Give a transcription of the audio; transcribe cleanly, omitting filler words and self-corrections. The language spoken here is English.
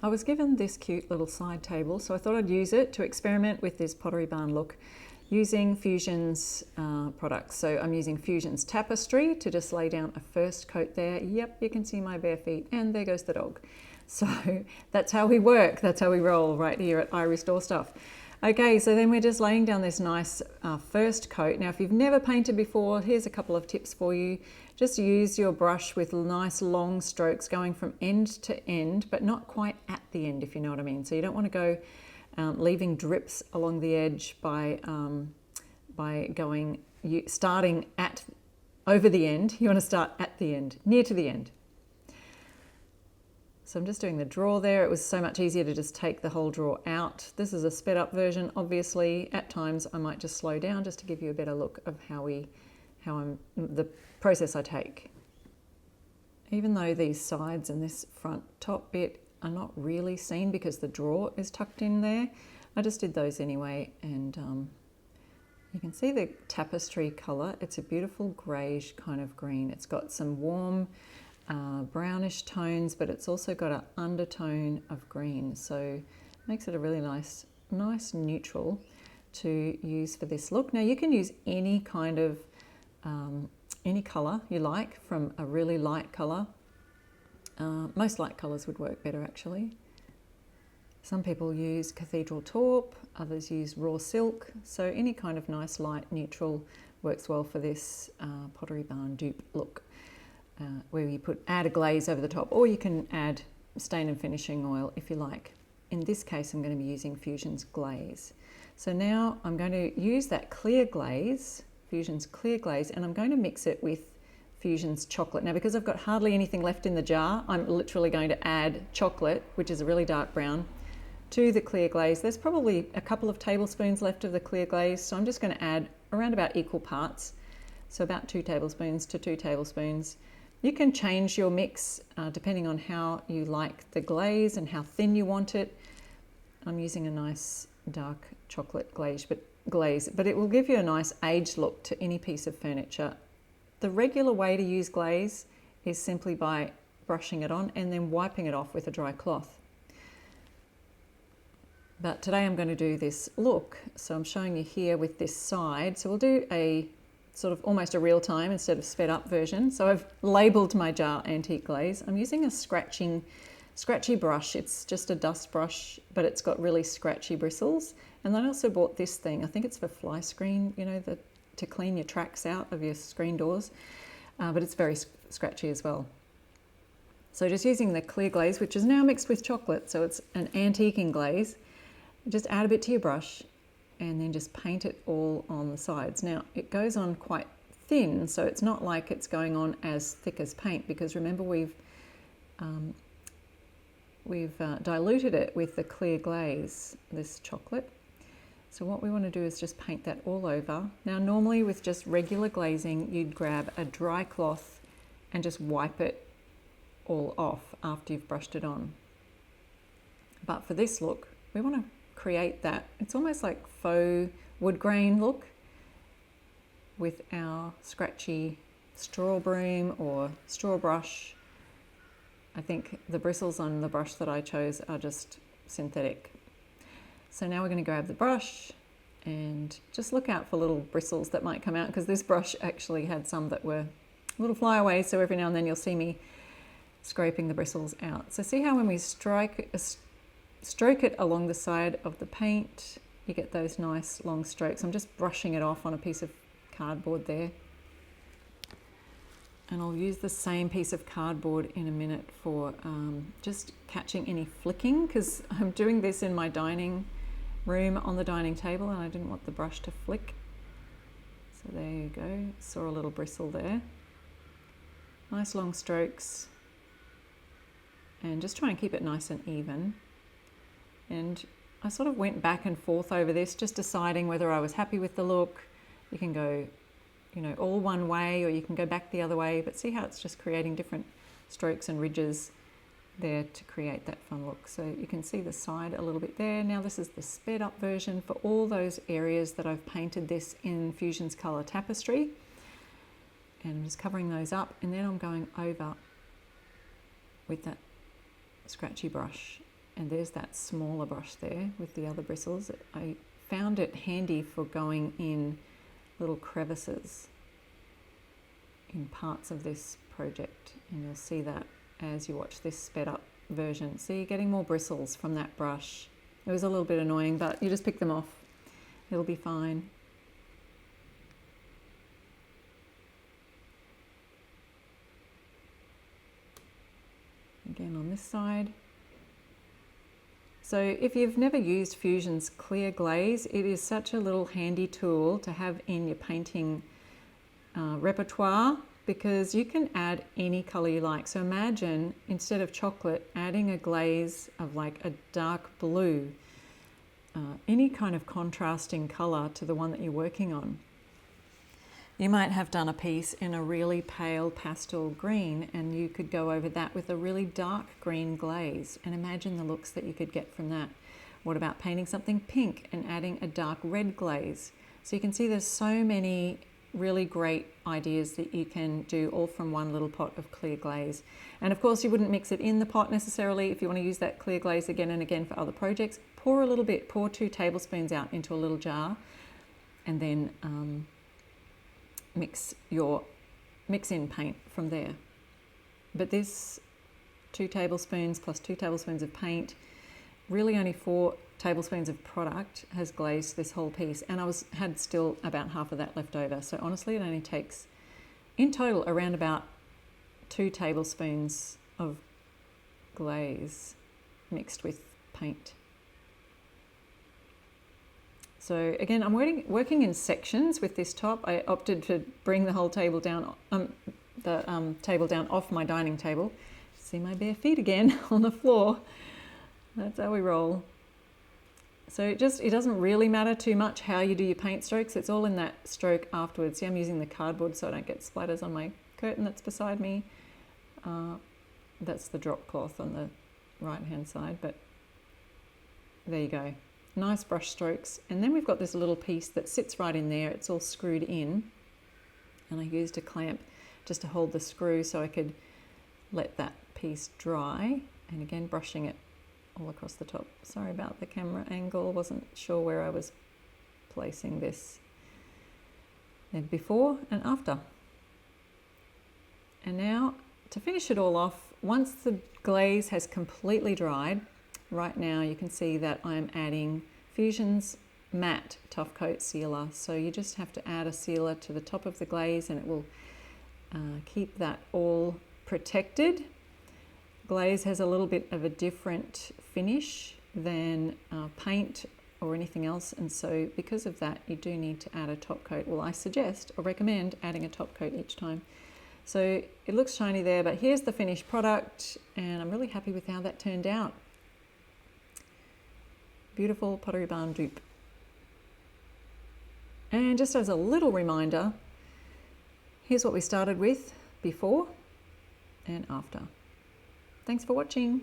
I was given this cute little side table, so I thought I'd use it to experiment with this Pottery Barn look using Fusion's products. So I'm using Fusion's Tapestry to just lay down a first coat there. Yep, you can see my bare feet, and there goes the dog. So that's how we work, that's how we roll right here at I Restore Stuff. Okay, so then we're just laying down this nice first coat. Now, if you've never painted before, here's a couple of tips for you. Just use your brush with nice long strokes going from end to end, but not quite at the end, if you know what I mean. So you don't want to go leaving drips along the edge by starting at over the end. You want to start at the end, near to the end. So I'm just doing the drawer there. It was so much easier to just take the whole drawer out. This is a sped up version, obviously. At times I might just slow down just to give you a better look of the process I take. Even though these sides and this front top bit are not really seen because the drawer is tucked in there, I just did those anyway, and you can see the tapestry colour. It's a beautiful greyish kind of green. It's got some warm brownish tones, but it's also got an undertone of green, so makes it a really nice neutral to use for this look. Now you can use any kind of any colour you like, from a really light colour. Most light colours would work better actually. Some people use cathedral taupe, others use raw silk, so any kind of nice light neutral works well for this Pottery Barn dupe look. Where you add a glaze over the top, or you can add stain and finishing oil if you like. In this case, I'm going to be using Fusion's Glaze. So now I'm going to use that clear glaze, Fusion's clear glaze, and I'm going to mix it with Fusion's chocolate. Now, because I've got hardly anything left in the jar, I'm literally going to add chocolate, which is a really dark brown, to the clear glaze. There's probably a couple of tablespoons left of the clear glaze, so I'm just going to add around about equal parts. So about 2 tablespoons to 2 tablespoons. You can change your mix depending on how you like the glaze and how thin you want it. I'm using a nice dark chocolate glaze, but it will give you a nice aged look to any piece of furniture. The regular way to use glaze is simply by brushing it on and then wiping it off with a dry cloth. But today I'm going to do this look, so I'm showing you here with this side. So we'll do a sort of almost a real time instead of sped up version. So I've labelled my jar Antique Glaze. I'm using a scratchy brush. It's just a dust brush, but it's got really scratchy bristles. And then I also bought this thing. I think it's for fly screen, you know, to clean your tracks out of your screen doors. But it's very scratchy as well. So just using the clear glaze, which is now mixed with chocolate, so it's an antiquing glaze. Just add a bit to your brush and then just paint it all on the sides. Now it goes on quite thin, so it's not like it's going on as thick as paint, because remember we've diluted it with the clear glaze, this chocolate. So what we want to do is just paint that all over. Now normally with just regular glazing, you'd grab a dry cloth and just wipe it all off after you've brushed it on. But for this look, we want to create that. It's almost like faux wood grain look with our scratchy straw broom or straw brush. I think the bristles on the brush that I chose are just synthetic. So now we're going to grab the brush and just look out for little bristles that might come out, because this brush actually had some that were little flyaways, so every now and then you'll see me scraping the bristles out. So see how when we stroke it along the side of the paint, you get those nice long strokes. I'm just brushing it off on a piece of cardboard there. And I'll use the same piece of cardboard in a minute for just catching any flicking, because I'm doing this in my dining room on the dining table and I didn't want the brush to flick. So there you go, saw a little bristle there. Nice long strokes. And just try and keep it nice and even. And I sort of went back and forth over this, just deciding whether I was happy with the look. You can go, you know, all one way, or you can go back the other way, but see how it's just creating different strokes and ridges there to create that fun look. So you can see the side a little bit there. Now this is the sped up version for all those areas that I've painted this in Fusion's Colour Tapestry. And I'm just covering those up, and then I'm going over with that scratchy brush And there's that smaller brush there with the other bristles. I found it handy for going in little crevices in parts of this project, and you'll see that as you watch this sped up version. See, getting more bristles from that brush. It was a little bit annoying, but you just pick them off. It'll be fine. Again on this side. So if you've never used Fusion's clear glaze, it is such a little handy tool to have in your painting repertoire, because you can add any color you like. So imagine, instead of chocolate, adding a glaze of like a dark blue, any kind of contrasting color to the one that you're working on. You might have done a piece in a really pale pastel green, and you could go over that with a really dark green glaze, and imagine the looks that you could get from that. What about painting something pink and adding a dark red glaze? So you can see there's so many really great ideas that you can do, all from one little pot of clear glaze. And of course you wouldn't mix it in the pot necessarily. If you want to use that clear glaze again and again for other projects, pour a little bit, pour 2 tablespoons out into a little jar, and then mix in paint from there. But this 2 tablespoons plus 2 tablespoons of paint, really only 4 tablespoons of product has glazed this whole piece, and I had still about half of that left over. So honestly, it only takes in total around about 2 tablespoons of glaze mixed with paint. So again, I'm working in sections with this top. I opted to bring the whole table down, table down off my dining table. See my bare feet again on the floor. That's how we roll. So it doesn't really matter too much how you do your paint strokes. It's all in that stroke afterwards. See, I'm using the cardboard so I don't get splatters on my curtain that's beside me. That's the drop cloth on the right hand side, but there you go. Nice brush strokes. And then we've got this little piece that sits right in there. It's all screwed in, and I used a clamp just to hold the screw so I could let that piece dry, and again brushing it all across the top. Sorry about the camera angle, wasn't sure where I was placing this. Then before and after. And now to finish it all off, once the glaze has completely dried, right now you can see that I'm adding Fusion's matte Tough Coat sealer. So you just have to add a sealer to the top of the glaze, and it will keep that all protected. Glaze has a little bit of a different finish than paint or anything else, and so because of that you do need to add a top coat. Well, I suggest or recommend adding a top coat each time. So it looks shiny there, but here's the finished product, and I'm really happy with how that turned out. Beautiful Pottery Barn dupe. And just as a little reminder, here's what we started with before and after. Thanks for watching.